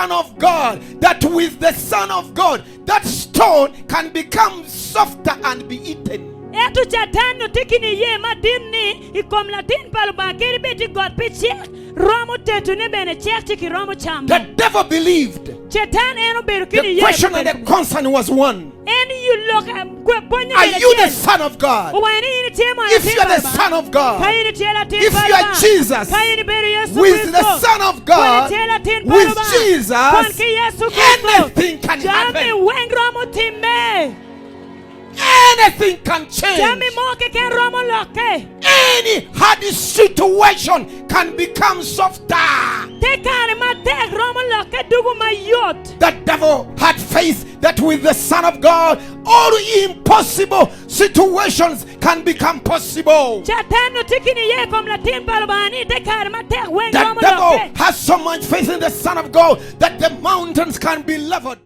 Son of God, that with the Son of God, that stone can become softer and be eaten. Etu chatano tikini ye madini ikom latin palba kiribeti God pichek romo tetu ne bene chek tiki romo chamba. The devil believed. Chatan eno beru kini ye. The question and the concern was one. And you look Are you the Son of God? If you are the Son of God, if you are Jesus, with the Son of God, with Jesus, anything can happen. Anything can change. Any hard situation can become softer. The devil had faith that with the Son of God, all impossible situations can become possible. The devil has so much faith in the Son of God that the mountains can be leveled.